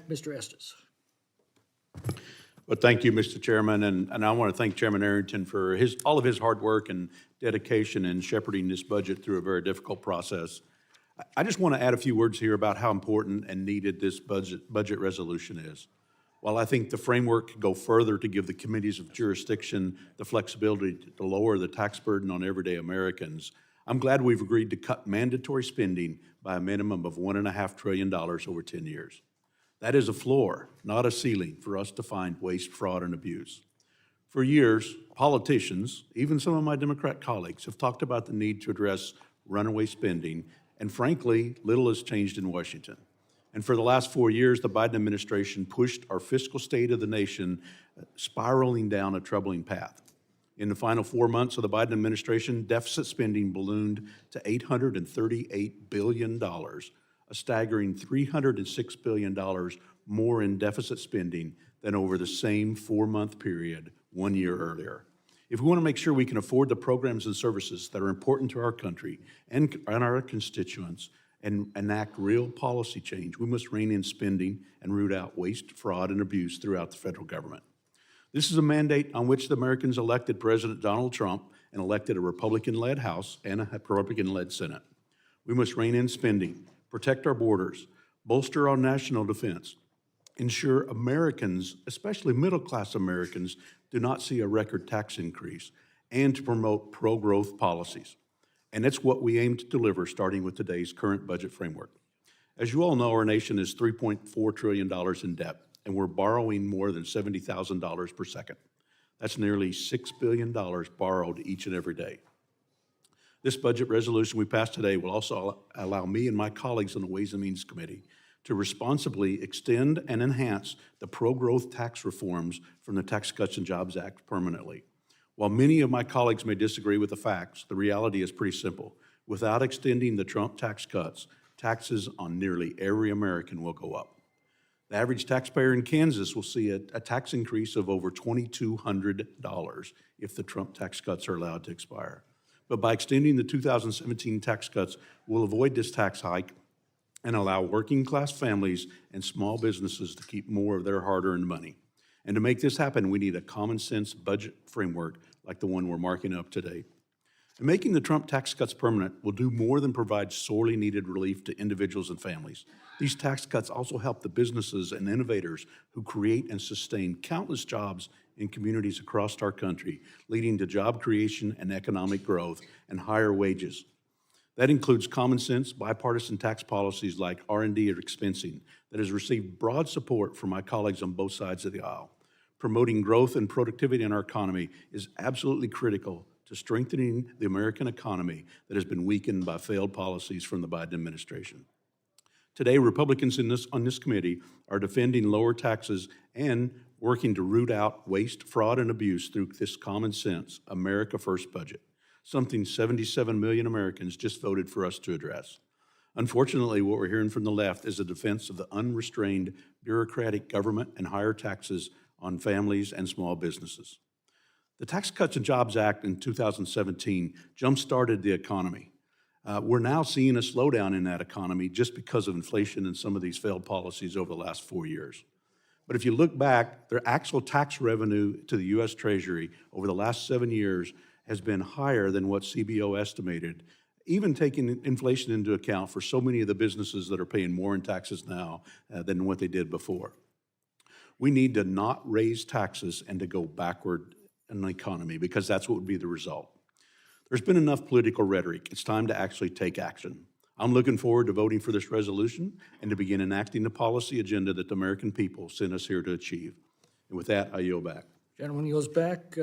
Mr. Estes. Well, thank you, Mr. Chairman, and I want to thank Chairman Arrington for all of his hard work and dedication in shepherding this budget through a very difficult process. I just want to add a few words here about how important and needed this budget resolution is. While I think the framework could go further to give the committees of jurisdiction the flexibility to lower the tax burden on everyday Americans, I'm glad we've agreed to cut mandatory spending by a minimum of $1.5 trillion over 10 years. That is a floor, not a ceiling, for us to find waste, fraud, and abuse. For years, politicians, even some of my Democrat colleagues, have talked about the need to address runaway spending, and frankly, little has changed in Washington. And for the last 4 years, the Biden administration pushed our fiscal state of the nation spiraling down a troubling path. In the final 4 months of the Biden administration, deficit spending ballooned to $838 billion, a staggering $306 billion more in deficit spending than over the same 4-month period 1 year earlier. If we want to make sure we can afford the programs and services that are important to our country and our constituents and enact real policy change, we must rein in spending and root out waste, fraud, and abuse throughout the federal government. This is a mandate on which the Americans elected President Donald Trump and elected a Republican-led House and a Republican-led Senate. We must rein in spending, protect our borders, bolster our national defense, ensure Americans, especially middle-class Americans, do not see a record tax increase, and to promote pro-growth policies. And that's what we aim to deliver, starting with today's current budget framework. As you all know, our nation is $3.4 trillion in debt, and we're borrowing more than $70,000 per second. That's nearly $6 billion borrowed each and every day. This budget resolution we passed today will also allow me and my colleagues on the Ways and Means Committee to responsibly extend and enhance the pro-growth tax reforms from the Tax Cuts and Jobs Act permanently. While many of my colleagues may disagree with the facts, the reality is pretty simple. Without extending the Trump tax cuts, taxes on nearly every American will go up. The average taxpayer in Kansas will see a tax increase of over $2,200 if the Trump tax cuts are allowed to expire. But by extending the 2017 tax cuts, we'll avoid this tax hike and allow working-class families and small businesses to keep more of their hard-earned money. And to make this happen, we need a common-sense budget framework like the one we're marking up today. And making the Trump tax cuts permanent will do more than provide sorely needed relief to individuals and families. These tax cuts also help the businesses and innovators who create and sustain countless jobs in communities across our country, leading to job creation and economic growth and higher wages. That includes common sense, bipartisan tax policies like R&D or expensing that has received broad support from my colleagues on both sides of the aisle. Promoting growth and productivity in our economy is absolutely critical to strengthening the American economy that has been weakened by failed policies from the Biden administration. Today, Republicans on this committee are defending lower taxes and working to root out waste, fraud, and abuse through this common sense, America First budget, something 77 million Americans just voted for us to address. Unfortunately, what we're hearing from the left is a defense of the unrestrained bureaucratic government and higher taxes on families and small businesses. The Tax Cuts and Jobs Act in 2017 jump-started the economy. We're now seeing a slowdown in that economy just because of inflation and some of these failed policies over the last 4 years. But if you look back, their actual tax revenue to the U.S. Treasury over the last 7 years has been higher than what CBO estimated, even taking inflation into account for so many of the businesses that are paying more in taxes now than what they did before. We need to not raise taxes and to go backward in the economy because that's what would be the result. There's been enough political rhetoric. It's time to actually take action. I'm looking forward to voting for this resolution and to begin enacting the policy agenda that the American people sent us here to achieve. And with that, I yield back. Gentleman yields back.